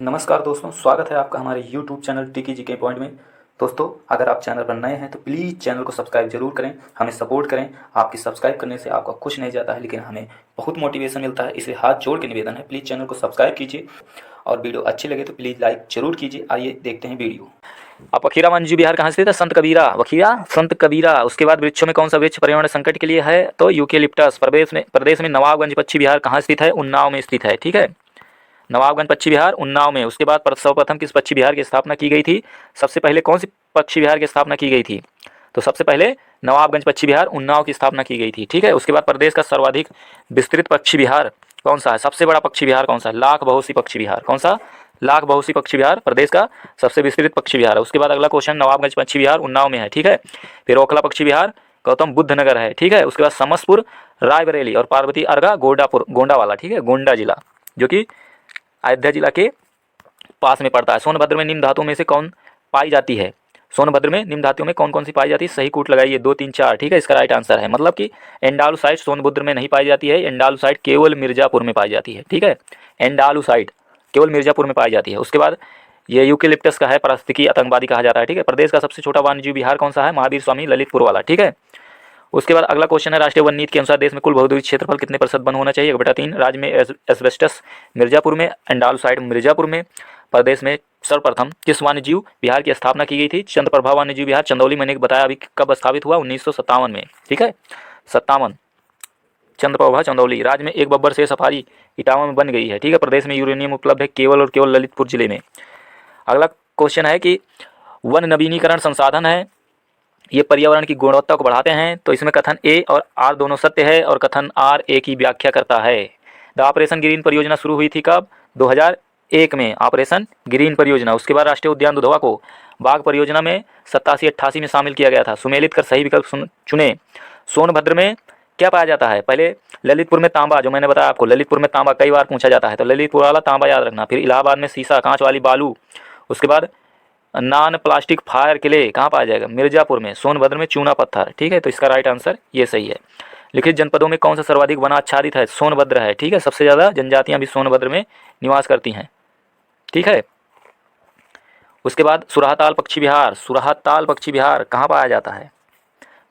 नमस्कार दोस्तों, स्वागत है आपका हमारे YouTube चैनल टिकी जी के पॉइंट में। दोस्तों, अगर आप चैनल पर नए हैं तो प्लीज़ चैनल को सब्सक्राइब जरूर करें, हमें सपोर्ट करें। आपकी सब्सक्राइब करने से आपका कुछ नहीं जाता है, लेकिन हमें बहुत मोटिवेशन मिलता है। इसलिए हाथ जोड़ के निवेदन है, प्लीज़ चैनल को सब्सक्राइब कीजिए और वीडियो अच्छी लगे तो प्लीज़ लाइक जरूर कीजिए। आइए देखते हैं वीडियो। अब वखीरा वन्यजीव विहार कहाँ स्थित है? संत कबीरा। वखीरा संत कबीरा। उसके बाद वृक्षों में कौन सा वृक्ष पर्यावरण संकट के लिए है? तो यूकेलिप्टस। प्रदेश में नवाबगंज पक्षी विहार कहाँ स्थित है? उन्नाव में स्थित है। ठीक है, नवाबगंज पक्षी विहार उन्नाव में। उसके बाद सर्वप्रथम किस पक्षी विहार की स्थापना की गई थी? सबसे पहले कौन सी पक्षी विहार की स्थापना की गई थी? तो सबसे पहले नवाबगंज पक्षी विहार उन्नाव की स्थापना की गई थी। ठीक है, उसके बाद प्रदेश का सर्वाधिक विस्तृत पक्षी विहार कौन सा है? सबसे बड़ा पक्षी विहार कौन सा है? लाख बहुसी पक्षी विहार। कौन सा? लाख बहुसी पक्षी विहार प्रदेश का सबसे विस्तृत पक्षी विहार है। उसके बाद अगला क्वेश्चन, नवाबगंज पक्षी विहार उन्नाव में है। ठीक है, फिर ओखला पक्षी विहार गौतम बुद्ध नगर है। ठीक है, उसके बाद समसपुर, रायबरेली और पार्वती अर्गा गोंडावाला। ठीक है, गोंडा जिला जो कि अयोध्या जिला के पास में पड़ता है। सोनभद्र में निम्न धातुओं में से कौन पाई जाती है? सोनभद्र में निम्न धातुओं में कौन कौन सी पाई जाती है? सही कूट लगाइए, 2 3 4। ठीक है, इसका राइट आंसर है, मतलब कि एंडालुसाइट सोनभद्र में नहीं पाई जाती है, एंडालुसाइट केवल मिर्जापुर में पाई जाती है। ठीक है, एंडालुसाइट केवल मिर्जापुर में पाई जाती है। उसके बाद ये यूकेलिप्टस का है, पारिस्थितिकी आतंकवादी कहा जाता है। ठीक है, प्रदेश का सबसे छोटा वन्यजीव विहार कौन सा है? महावीर स्वामी ललितपुर वाला। ठीक है, उसके बाद अगला क्वेश्चन है, राष्ट्रीय वन नीति के अनुसार देश में कुल बहुद्वीय क्षेत्रफल कितने प्रतिशत वन होना चाहिए? 1/3। राज्य में एस्बेस्टस मिर्जापुर में, एंडालुसाइड मिर्जापुर में। प्रदेश में सर्वप्रथम किस वन्यजीव विहार की स्थापना की गई थी? चंद्रप्रभा वन्यजीव विहार चंदौली, मैंने बताया अभी कब स्थापित हुआ? 1957 में। ठीक है, 57, चंद्रप्रभा चंदौली। राज्य में एक बब्बर से सफारी इटावा में बन गई है। ठीक है, प्रदेश में यूरेनियम उपलब्ध है केवल और केवल ललितपुर जिले में। अगला क्वेश्चन है कि वन नवीनीकरण संसाधन है, ये पर्यावरण की गुणवत्ता को बढ़ाते हैं। तो इसमें कथन ए और आर दोनों सत्य है और कथन आर ए की व्याख्या करता है। द ऑपरेशन ग्रीन परियोजना शुरू हुई थी कब? 2001 में, ऑपरेशन ग्रीन परियोजना। उसके बाद राष्ट्रीय उद्यान दुधवा को बाघ परियोजना में 87-88 में शामिल किया गया था। सुमेलित कर सही विकल्प चुने। सोनभद्र में क्या पाया जाता है? पहले ललितपुर में तांबा, जो मैंने बताया आपको, ललितपुर में तांबा कई बार पूछा जाता है, तो ललितपुर वाला तांबा याद रखना। फिर इलाहाबाद में सीसा, कांच वाली बालू। उसके बाद नॉन प्लास्टिक फायर क्ले कहाँ पाया जाएगा? मिर्जापुर में। सोनभद्र में चूना पत्थर। ठीक है, तो इसका राइट आंसर ये सही है। लिखित जनपदों में कौन सा सर्वाधिक वनाच्छादित है? सोनभद्र है। ठीक है, सबसे ज़्यादा जनजातियाँ भी सोनभद्र में निवास करती हैं। ठीक है, उसके बाद सुराहताल पक्षी विहार, सुराहताल पक्षी विहार कहाँ पाया जाता है?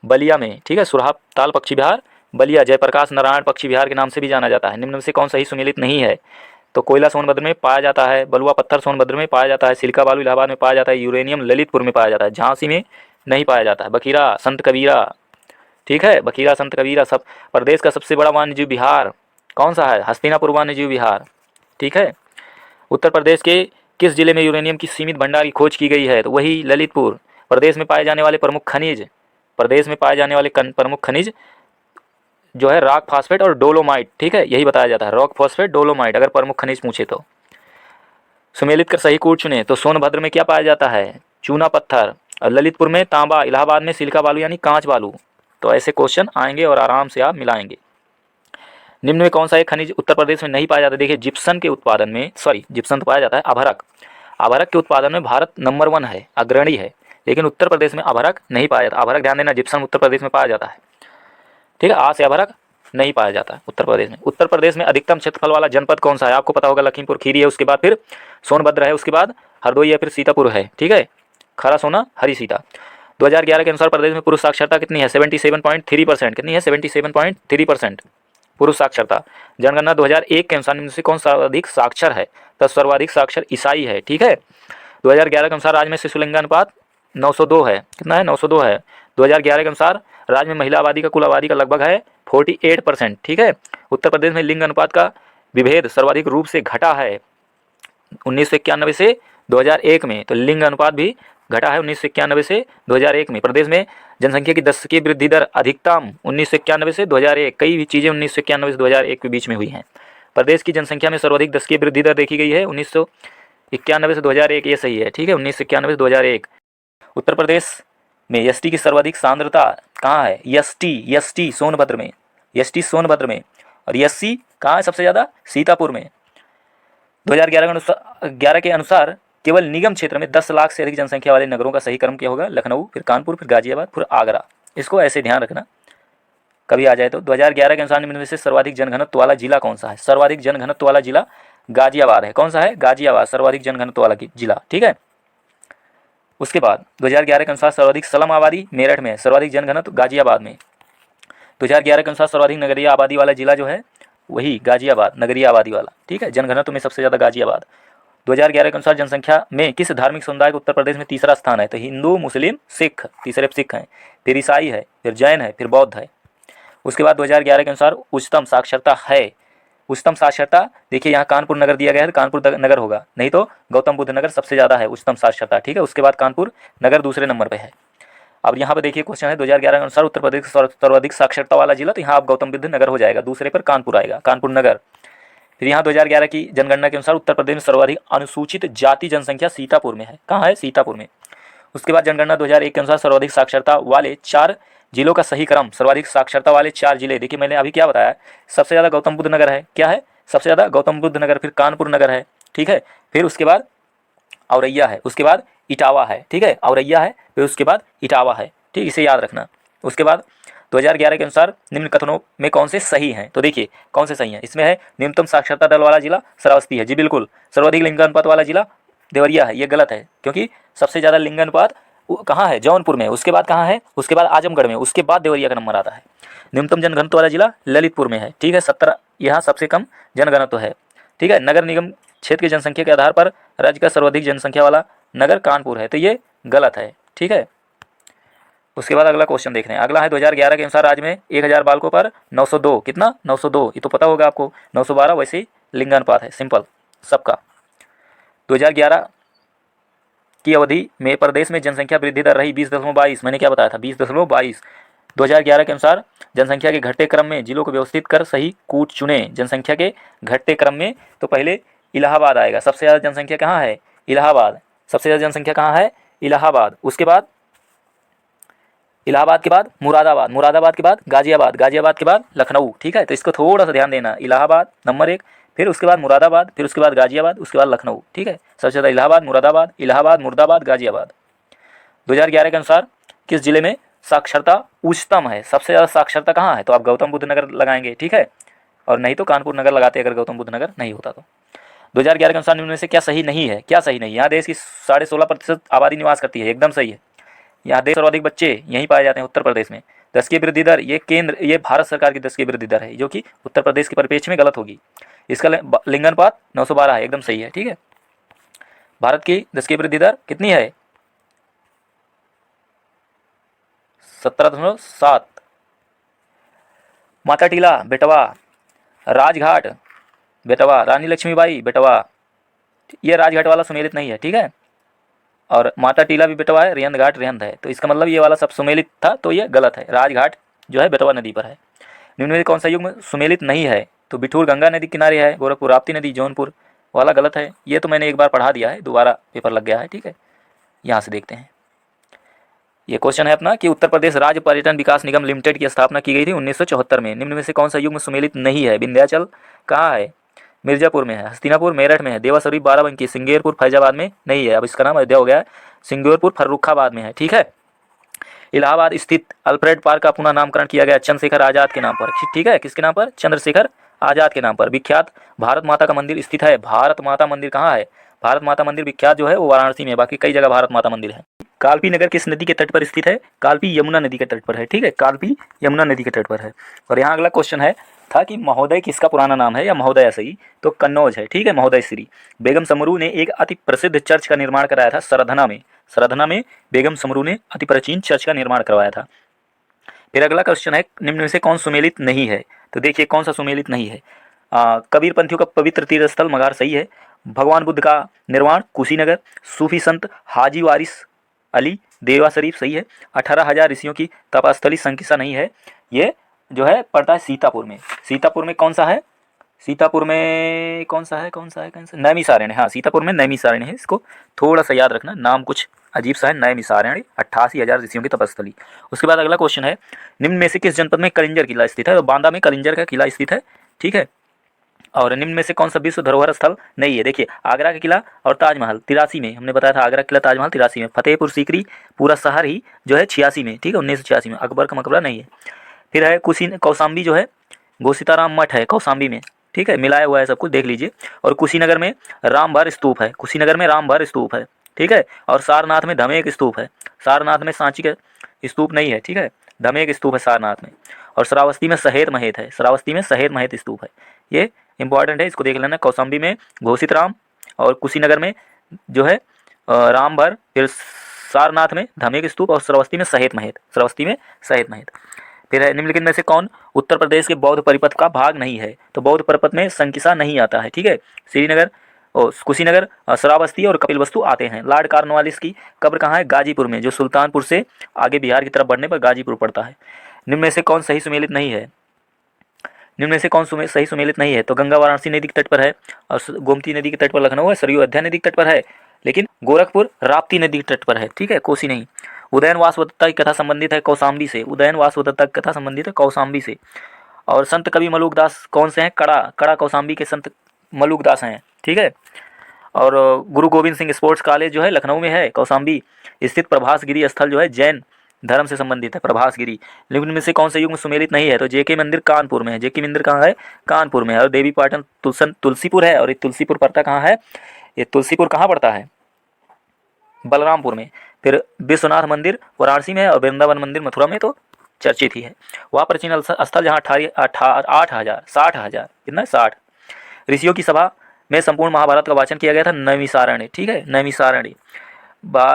बलिया में। ठीक है, सुराहताल पक्षी विहार बलिया। जयप्रकाश नारायण पक्षी विहार के नाम से भी जाना जाता है। निम्न में से कौन सा ही सुमेलित नहीं है? तो कोयला सोनभद्र में पाया जाता है, बलुआ पत्थर सोनभद्र में पाया जाता है, सिलिका बालू इलाहाबाद में पाया जाता है, यूरेनियम ललितपुर में पाया जाता है, झांसी में नहीं पाया जाता है। बखीरा संत कबीरा। ठीक है, बखीरा संत कबीरा। सब प्रदेश का सबसे बड़ा वन्यजीव विहार कौन सा है? हस्तिनापुर वन्यजीव विहार। ठीक है, उत्तर प्रदेश के किस जिले में यूरेनियम की सीमित भंडार की खोज की गई है? तो वही ललितपुर। प्रदेश में पाए जाने वाले प्रमुख खनिज, प्रदेश में पाए जाने वाले प्रमुख खनिज जो है रॉक फॉस्फेट और डोलोमाइट। ठीक है, यही बताया जाता है, रॉक फॉस्फेट डोलोमाइट, अगर प्रमुख खनिज पूछे तो। सुमेलित कर सही कूट चुने। तो सोनभद्र में क्या पाया जाता है? चूना पत्थर। और ललितपुर में तांबा, इलाहाबाद में सिलिका बालू यानी कांच बालू। तो ऐसे क्वेश्चन आएंगे और आराम से आप मिलाएंगे। निम्न में कौन सा एक खनिज उत्तर प्रदेश में नहीं पाया जाता? देखिए, जिप्सन के उत्पादन में, जिप्सन तो पाया जाता है, अभरक, अभरक के उत्पादन में भारत नंबर 1 है, अग्रणी है, लेकिन उत्तर प्रदेश में अभरक नहीं पाया जाता। अभरक ध्यान देना, जिप्सन उत्तर प्रदेश में पाया जाता है। ठीक है, आ से अभरक नहीं पाया जाता है उत्तर प्रदेश में। उत्तर प्रदेश में अधिकतम क्षेत्रफल वाला जनपद कौन सा है? आपको पता होगा, लखीमपुर खीरी है, उसके बाद फिर सोनभद्र है, उसके बाद हरदोई है, फिर सीतापुर है। ठीक है, खरा सोना हरी सीता। 2011 के अनुसार प्रदेश में पुरुष साक्षरता कितनी है? 77.3%। कितनी है? 77.3% पुरुष साक्षरता। जनगणना 2001 के अनुसार निम्न से कौन सर्वाधिक साक्षर है? तो सर्वाधिक साक्षर ईसाई है। ठीक है, 2011 के अनुसार राज्य में शिशु लिंगानुपात 902 है। कितना है? 902 है। 2011 के अनुसार राज्य में महिला आबादी का कुल आबादी का लगभग है 48%। ठीक है, उत्तर प्रदेश में लिंग अनुपात का विभेद सर्वाधिक रूप से घटा है 1991 से 2001 में। तो लिंग अनुपात भी घटा है 1991 से 2001 में। प्रदेश में जनसंख्या की दशकीय वृद्धि दर अधिकतम 1991 से 2001, कई भी चीज़ें 1991 से 2001 के बीच में हुई हैं। प्रदेश की जनसंख्या में सर्वाधिक दशकीय वृद्धि दर देखी गई है 1991 से 2001, ये सही है। ठीक है, 1991 से 2001। उत्तर प्रदेश में एसटी की सर्वाधिक सांद्रता कहाँ है? एसटी सोनभद्र में, एसटी सोनभद्र में। और एससी कहाँ है सबसे ज़्यादा? सीतापुर में। 2011 के अनुसार केवल निगम क्षेत्र में 10 लाख से अधिक जनसंख्या वाले नगरों का सही क्रम क्या होगा? लखनऊ, फिर कानपुर, फिर गाजियाबाद, फिर आगरा। इसको ऐसे ध्यान रखना, कभी आ जाए तो। 2011 के अनुसार निम्न में से सर्वाधिक जनघनत्व वाला जिला कौन सा है? सर्वाधिक जनघनत्व वाला जिला गाजियाबाद है। कौन सा है? गाजियाबाद, सर्वाधिक जनघनत्व वाला जिला, ठीक है। उसके बाद 2011 के अनुसार सर्वाधिक स्लम आबादी मेरठ में है, सर्वाधिक जनघनत्व गाजियाबाद में। 2011 के अनुसार सर्वाधिक नगरीय आबादी वाला जिला जो है वही गाजियाबाद, नगरीय आबादी वाला, ठीक है। जनघनत्व में सबसे ज़्यादा गाजियाबाद। 2011 के अनुसार जनसंख्या में किस धार्मिक समुदाय का उत्तर प्रदेश में तीसरा स्थान है? तो हिंदू, मुस्लिम, सिख, तीसरे पे सिख हैं, फिर ईसाई है, फिर जैन है, फिर बौद्ध है। उसके बाद 2011 के अनुसार उच्चतम साक्षरता है, उच्चतम साक्षरता देखिए यहाँ कानपुर नगर दिया गया है, कानपुर नगर होगा, नहीं तो गौतम बुद्ध नगर सबसे ज़्यादा है उच्चतम साक्षरता, ठीक है। उसके बाद कानपुर नगर दूसरे नंबर पे है। अब यहाँ पर देखिए क्वेश्चन है 2011 के अनुसार उत्तर प्रदेश का सर्वाधिक साक्षरता वाला जिला, तो यहाँ आप गौतम बुद्ध नगर हो जाएगा, दूसरे पर कानपुर आएगा, कानपुर नगर। फिर यहाँ 2011 की जनगणना के अनुसार उत्तर प्रदेश में सर्वाधिक अनुसूचित जाति जनसंख्या सीतापुर में है। कहाँ है? सीतापुर में। उसके बाद जनगणना 2001 के अनुसार सर्वाधिक साक्षरता वाले 4 जिलों का सही क्रम, सर्वाधिक साक्षरता वाले 4 जिले, देखिए मैंने अभी क्या बताया, सबसे ज़्यादा गौतम बुद्ध नगर है, क्या है? सबसे ज़्यादा गौतम बुद्ध नगर, फिर कानपुर नगर है, ठीक है। फिर उसके बाद औरैया है, उसके बाद इटावा है, ठीक है, औरैया है, फिर उसके बाद इटावा है, ठीक, इसे याद रखना। उसके बाद 2011 के अनुसार निम्न कथनों में कौन से सही हैं? तो देखिए कौन से सही हैं, इसमें है न्यूनतम साक्षरता दर वाला जिला श्रावस्ती है, जी बिल्कुल। सर्वाधिक लिंगानुपात वाला जिला देवरिया है, ये गलत है, क्योंकि सबसे ज़्यादा लिंगानुपात कहाँ है? जौनपुर में। उसके बाद कहाँ है? उसके बाद आजमगढ़ में, उसके बाद देवरिया का नंबर आता है। न्यूनतम जनघनत्व वाला जिला ललितपुर में है, ठीक है, 17, यहाँ सबसे कम जनघनत्व है, ठीक है। नगर निगम क्षेत्र की जनसंख्या के आधार पर राज्य का सर्वाधिक जनसंख्या वाला नगर कानपुर है, तो ये गलत है, ठीक है। उसके बाद अगला क्वेश्चन देख रहे हैं, अगला है 2011 के अनुसार राज्य में 1000 बालकों पर 902, कितना? 902, ये तो पता होगा आपको। 912 वैसे ही लिंगानुपात है, सिंपल सबका। 2011 की अवधि में प्रदेश में जनसंख्या वृद्धि दर रही 20.22, मैंने क्या बताया था? 20.22। 2011 के अनुसार जनसंख्या के घटते क्रम में जिलों को व्यवस्थित कर सही कूट चुने। जनसंख्या के घटते क्रम में तो पहले इलाहाबाद आएगा, सबसे ज़्यादा जनसंख्या कहाँ है? इलाहाबाद, सबसे ज़्यादा जनसंख्या कहाँ है? इलाहाबाद। उसके बाद इलाहाबाद के बाद मुरादाबाद, मुरादाबाद के बाद गाजियाबाद, गाजियाबाद के बाद लखनऊ, ठीक है। तो इसको थोड़ा सा ध्यान देना, इलाहाबाद नंबर 1, फिर उसके बाद मुरादाबाद, फिर उसके बाद गाजियाबाद, उसके बाद लखनऊ, ठीक है। सबसे ज़्यादा इलाहाबाद, मुरादाबाद, इलाहाबाद, मुर्दाबाद, गाजियाबाद। 2011 के अनुसार किस जिले में साक्षरता उच्चतम है? सबसे ज़्यादा साक्षरता कहाँ है? तो आप गौतम बुद्ध नगर लगाएंगे, ठीक है, और नहीं तो कानपुर नगर लगाते अगर गौतम बुद्ध नगर नहीं होता तो। 2011 के अनुसार निम्न में से क्या सही नहीं है? क्या सही नहीं? यहाँ देश की 16.5% आबादी निवास करती है, एकदम सही है। यहाँ देश सर्वाधिक बच्चे यहीं पाए जाते हैं, उत्तर प्रदेश में। 10 की वृद्धि दर, ये भारत सरकार की 10 की वृद्धि दर है, जो कि उत्तर प्रदेश के परिप्रेक्ष्य में गलत होगी। इसका लिंगानुपात 912 है, एकदम सही है, ठीक है। भारत की 10 की वृद्धि दर कितनी है? 17.7। माता टीला बेटवा, राजघाट बेटवा, रानी लक्ष्मीबाई बेटवा, ये राजघाट वाला सुमेलित नहीं है, ठीक है। और माता टीला भी बेटवा है, रेहंद घाट रेहंद है, तो इसका मतलब ये वाला सब सुमेलित था, तो ये गलत है। राजघाट जो है बेतवा नदी पर है। निम्न में कौन सा युग्म सुमेलित नहीं है? तो बिठूर गंगा नदी किनारे है, गोरखपुर राप्ती नदी, जौनपुर वाला गलत है। ये तो मैंने एक बार पढ़ा दिया है, दोबारा पेपर लग गया है, ठीक है। यहाँ से देखते हैं, ये क्वेश्चन है अपना कि उत्तर प्रदेश राज्य पर्यटन विकास निगम लिमिटेड की स्थापना की गई थी 1974 में। निम्न में से कौन सा युग्म सुमेलित नहीं है? विंध्याचल कहाँ है? मिर्जापुर में है, हस्तिनापुर मेरठ में है, देवा शरीफ बाराबंकी, सिंगेरपुर फैजाबाद में नहीं है, अब इसका नाम अयोध्या हो गया है, सिंगेरपुर फर्रुखाबाद में है, ठीक है। इलाहाबाद स्थित अल्फ्रेड पार्क का पुनः नामकरण किया गया चंद्रशेखर आजाद के नाम पर, ठीक है। किसके नाम पर? चंद्रशेखर आजाद के नाम पर। विख्यात भारत माता का मंदिर स्थित है, भारत माता मंदिर कहाँ है? भारत माता मंदिर विख्यात जो है वो वाराणसी में, बाकी कई जगह भारत माता मंदिर है। कालपी नगर किस नदी के तट पर स्थित है? कालपी यमुना नदी के तट पर है, ठीक है, कालपी यमुना नदी के तट पर है। और यहाँ अगला क्वेश्चन है था कि महोदय किसका पुराना नाम है, या महोदय सही, तो कन्नौज है, ठीक है, महोदय श्री। बेगम समरू ने एक अति प्रसिद्ध चर्च का निर्माण कराया था सरधना में, सरधना में बेगम समरू ने अति प्राचीन चर्च का निर्माण करवाया था। फिर अगला क्वेश्चन है निम्न में से कौन सुमेलित नहीं है? तो देखिए कौन सा सुमेलित नहीं है। कबीर पंथियों का पवित्र तीर्थ स्थल मगहर सही है। भगवान बुद्ध का निर्माण कुशीनगर। सूफी संत हाजी वारिस अली देवा शरीफ सही है। 18,000 ऋषियों की तपस्थली संकिसा नहीं है, ये जो है पड़ता है सीतापुर में। सीतापुर में कौन सा है? सीतापुर में कौन सा है नैमिषारण्य, हाँ सीतापुर में नैमिषारण्य है, इसको थोड़ा सा याद रखना, नाम कुछ अजीब सा है, नैमिषारण्य। 88,000 ऋषियों की तपस्थली। उसके बाद अगला क्वेश्चन है निम्न में से किस जनपद में कलिंजर किला स्थित है? तो बांदा में कलिंजर का किला स्थित है, ठीक है। और निम्न में से कौन सा विश्व धरोहर स्थल नहीं है? देखिए आगरा का किला और ताजमहल 83 में, हमने बताया था आगरा किला ताजमहल 83 में। फतेहपुर सीकरी पूरा शहर ही जो है 86 में, ठीक है, 1986 में। अकबर का मकबरा नहीं है। फिर है कौसाम्बी जो है घोसीताराम मठ है कौसाम्बी में, ठीक है, मिलाया हुआ है सब कुछ, देख लीजिए। और कुशीनगर में रामभर स्तूप है, कुशीनगर में रामभर स्तूप है, ठीक है। और सारनाथ में धमेक स्तूप है, सारनाथ में सांची का स्तूप नहीं है, ठीक है, धमेक स्तूप है सारनाथ में। और श्रावस्ती में सहेत महेत है, श्रावस्ती में सहेत महेत स्तूप है, ये इंपॉर्टेंट है, इसको देख लेना। कौशाम्बी में घोषित राम, और कुशीनगर में जो है रामभर, फिर सारनाथ में धमेक स्तूप, और श्रावस्ती में सहेत महेत, श्रावस्ती में सहेत महेत। फिर है निम्नलिखित में से कौन उत्तर प्रदेश के बौद्ध परिपथ का भाग नहीं है? तो बौद्ध परिपथ में संकिसा नहीं आता है, ठीक है। श्रीनगर और कुशीनगर, श्रावस्ती और कपिलवस्तु आते हैं। लॉर्ड कॉर्नवालिस की कब्र कहाँ है? गाजीपुर में, जो सुल्तानपुर से आगे बिहार की तरफ बढ़ने पर गाजीपुर पड़ता है। निम्न में से कौन सही सुमेलित नहीं है? निम्न में से कौन सही सुमेलित नहीं है? तो गंगा वाराणसी नदी के तट पर है, और गोमती नदी के तट पर लखनऊ है, सरयू अयोध्या नदी के तट पर है, लेकिन गोरखपुर राप्ती नदी के तट पर है, ठीक है, कोसी नहीं। उदयन वासवदत्ता की कथा संबंधित है कौशाम्बी से, उदयन वासवदत्ता की कथा संबंधित है कौशाम्बी से। और संत कवि मलुकदास कौन से हैं? कड़ा कौशाम्बी के संत मलुकदास हैं, ठीक है। और गुरु गोविंद सिंह स्पोर्ट्स कॉलेज जो है लखनऊ में है, कौशाम्बी स्थित प्रभास गिरी स्थल जो है जैन धर्म से संबंधित है, प्रभास गिरी। लेकिन में से कौन से युग में सुमेलित नहीं है? तो जेके मंदिर कानपुर में है, जेके मंदिर कहाँ है? कानपुर में है। और देवी पाटन तुलसीपुर है, और ये तुलसीपुर पड़ता कहाँ है? ये तुलसीपुर कहाँ पड़ता है? बलरामपुर में। फिर विश्वनाथ मंदिर वाराणसी में है, और वृंदावन मंदिर मथुरा में तो चर्चित ही है। वह प्राचीन स्थल जहाँ 8,000 कितना 60 ऋषियों की सभा में संपूर्ण महाभारत का वाचन किया गया था, नैमिषारण्य, ठीक है, नैमिषारण्य।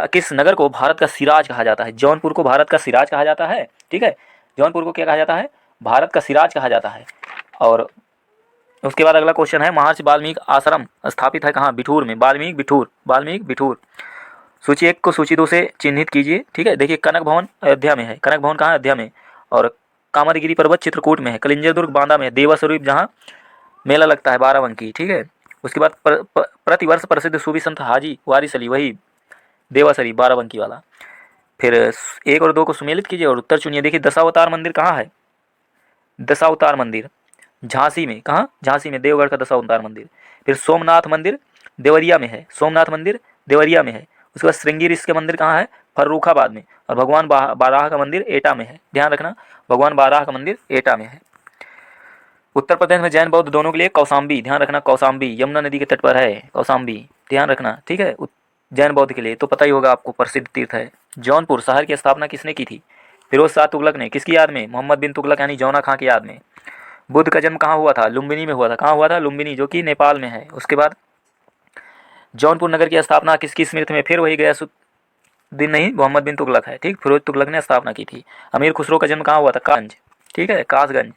किस नगर को भारत का सिराज कहा जाता है? जौनपुर को भारत का सिराज कहा जाता है, ठीक है, जौनपुर को क्या कहा जाता है? भारत का सिराज कहा जाता है। और उसके बाद अगला क्वेश्चन है, महर्षि वाल्मीकि आश्रम स्थापित है कहाँ? बिठूर में, वाल्मीकि बिठूर। सूची 1 को सूची 2 से चिन्हित कीजिए, ठीक है। देखिए, कनक भवन अयोध्या में है, कनक भवन कहाँ है? अयोध्या में। और कामदगिरी पर्वत चित्रकूट में है, कलिंजर दुर्ग बांदा में, देवा स्वरूप जहाँ मेला लगता है बाराबंकी, ठीक है। उसके बाद प्रतिवर्ष प्रसिद्ध सूफी संत हाजी वारिस अली, वही देवासरी बाराबंकी वाला। फिर 1 और 2 को सुमेलित कीजिए और उत्तर चुनिए। देखिए, दशावतार मंदिर कहाँ है? दशावतार मंदिर झांसी में, कहाँ? झांसी में, देवगढ़ का दशावतार मंदिर। फिर सोमनाथ मंदिर देवरिया में है, सोमनाथ मंदिर देवरिया में है। उसके बाद श्रृंगी ऋषि का मंदिर कहाँ है? फर्रुखाबाद में। और भगवान बाराह का मंदिर एटा में है, ध्यान रखना, भगवान बाराह का मंदिर एटा में है। उत्तर प्रदेश में जैन बौद्ध दोनों के लिए कौशाम्बी, ध्यान रखना, कौशाम्बी यमुना नदी के तट पर है, कौशाम्बी, ध्यान रखना, ठीक है। जैन बौद्ध के लिए तो पता ही होगा आपको, प्रसिद्ध तीर्थ है। जौनपुर शहर की स्थापना किसने की थी? फिरोज शाह तुगलक ने। किसकी याद में? मोहम्मद बिन तुगलक यानी जौना खां की याद में। बुद्ध का जन्म कहाँ हुआ था? लुम्बिनी में हुआ था। कहाँ हुआ था? लुम्बिनी, जो कि नेपाल में है। उसके बाद जौनपुर नगर की स्थापना किसकी स्मृति में? फिर वही गयासुद्दीन नहीं, मोहम्मद बिन तुगलक है, ठीक, फिरोज तुगलक ने स्थापना की थी। अमीर खुसरो का जन्म कहाँ हुआ था? कासगंज, ठीक है, कासगंज।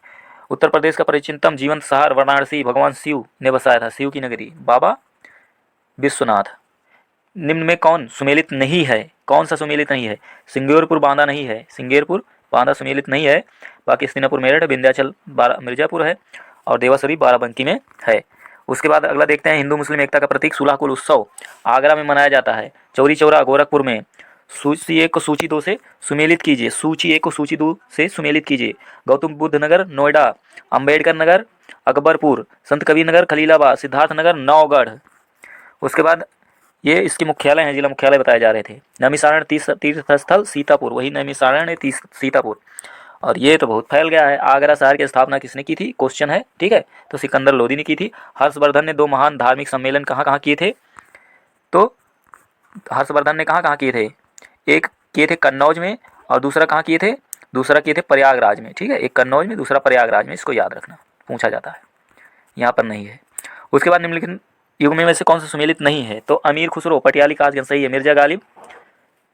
उत्तर प्रदेश का प्राचीनतम जीवंत शहर वाराणसी भगवान शिव ने बसाया था, शिव की नगरी, बाबा विश्वनाथ। निम्न में कौन सुमेलित नहीं है? कौन सा सुमेलित नहीं है? सिंगेरपुर बांदा नहीं है, सिंगेरपुर बांदा सुमेलित नहीं है। बाकी हस्तिनापुर मेरठ, विंध्याचल मिर्जापुर है, और देवासरी बाराबंकी में है। उसके बाद अगला देखते हैं, हिंदू मुस्लिम एकता का प्रतीक सुलाकुल उत्सव आगरा में मनाया जाता है, चौरी चौरा गोरखपुर में। सूची 1 को सूची 2 से सुमेलित कीजिए, सूची 1 को सूची 2 से सुमेलित कीजिए। गौतम बुद्ध नगर नोएडा, अंबेडकर नगर अकबरपुर, संत कबीर नगर खलीलाबाद, सिद्धार्थ नगर नौगढ़। उसके बाद ये इसके मुख्यालय हैं, जिला मुख्यालय बताए जा रहे थे। नैमिषारण्य तीर्थ स्थल सीतापुर, वही नैमिषारण्य सीतापुर। और ये तो बहुत फैल गया है। आगरा शहर की स्थापना किसने की थी? क्वेश्चन है, ठीक है, तो सिकंदर लोदी ने की थी। हर्षवर्धन ने 2 महान धार्मिक सम्मेलन कहाँ कहाँ किए थे? तो हर्षवर्धन ने कहाँ कहाँ किए थे? एक किए थे कन्नौज में, और दूसरा कहाँ किए थे? दूसरा किए थे प्रयागराज में, ठीक है, एक कन्नौज में, दूसरा प्रयागराज में। इसको याद रखना, पूछा जाता है, यहाँ पर नहीं है। उसके बाद निम्नलिखित युग में से कौन सा सुमेलित नहीं है? तो अमीर खुसरो पटियाली कासगंज सही है, मिर्जा गालिब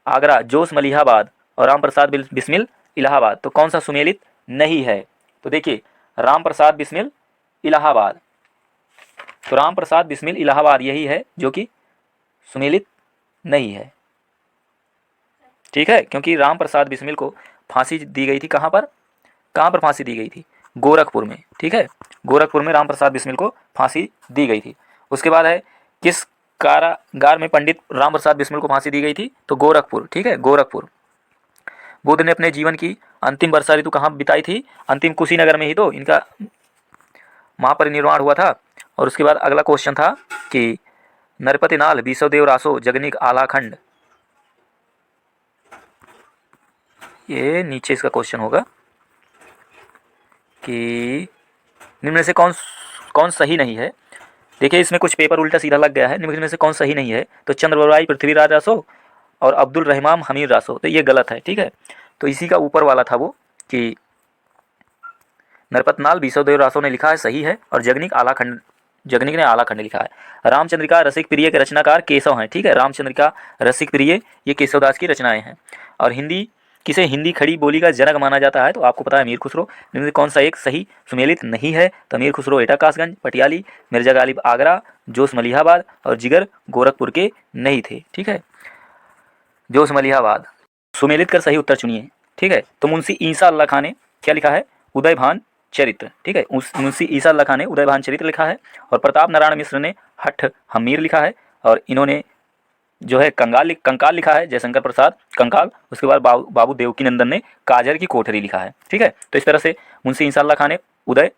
आगरा, जोश मलिहाबाद, और राम प्रसाद बिस्मिल इलाहाबाद। तो कौन सा सुमेलित नहीं है? तो देखिए, राम प्रसाद बिस्मिल इलाहाबाद, तो राम प्रसाद बिस्मिल इलाहाबाद यही है जो कि सुमेलित नहीं है, ठीक है, क्योंकि राम प्रसाद बिस्मिल को फांसी दी गई थी। कहाँ पर फांसी दी गई थी? गोरखपुर में, ठीक है, गोरखपुर में राम प्रसाद बिस्मिल को फांसी दी गई थी। उसके बाद है, किस कारागार में पंडित राम प्रसाद बिस्मिल को फांसी दी गई थी? तो गोरखपुर, ठीक है, गोरखपुर। बुद्ध ने अपने जीवन की अंतिम वर्षा ऋतु कहाँ बिताई थी? अंतिम कुशीनगर में ही तो इनका महापरिनिर्वाण हुआ था। और उसके बाद अगला क्वेश्चन था कि नरपति नाल विश्वदेव रासो जगनिक आलाखंड, ये नीचे इसका क्वेश्चन होगा कि निम्न में से कौन सही नहीं है? देखिए इसमें कुछ पेपर उल्टा सीधा लग गया है, निम्नलिखित में से कौन सही नहीं है? तो चंद्रबरबाई पृथ्वीराज रासो और अब्दुल रहमान हमीर रासो, तो ये गलत है, ठीक है। तो इसी का ऊपर वाला था वो कि नरपतनाल बिसोदेव रासो ने लिखा है, सही है। और जगनिक ने आलाखंड लिखा है। रामचंद्रिका रसिक प्रिय के रचनाकार केशव हैं, ठीक है। रामचंद्रिका रसिक प्रिय ये केशवदास की रचनाएं हैं। और किसे हिंदी खड़ी बोली का जनक माना जाता है? तो आपको पता है अमीर खुसरो। इनमें कौन सा एक सही सुमेलित नहीं है? तो अमीर खुसरो एटा कासगंज, पटियाली, मिर्जा गालिब आगरा, जोश मलिहाबाद और जिगर गोरखपुर के नहीं थे, ठीक है। जोश मलिहाबाद सुमेलित कर सही उत्तर चुनिए, ठीक है। तो मुंशी ईसा अल्लाह खां ने क्या लिखा है? उदयभान चरित्र, ठीक है। मुंशी ईसा अल्लाह खां ने उदयभान चरित्र लिखा है। और प्रताप नारायण मिश्र ने हठ हमीर लिखा है। और इन्होंने जो है कंकाल लिखा है, जयशंकर प्रसाद कंकाल। उसके बाद बाबू देवकी नंदन ने काजर की कोठरी लिखा है, ठीक है। तो इस तरह से मुंशी ईसा अल्लाह खां ने उदय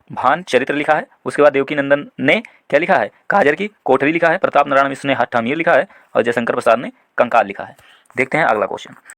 भान चरित्र लिखा है। उसके बाद देवकी नंदन ने क्या लिखा है? काजर की कोठरी लिखा है। प्रताप नारायण मिश्र ने हठ हमीर लिखा है। और जयशंकर प्रसाद ने कंकाल लिखा है। देखते हैं अगला क्वेश्चन।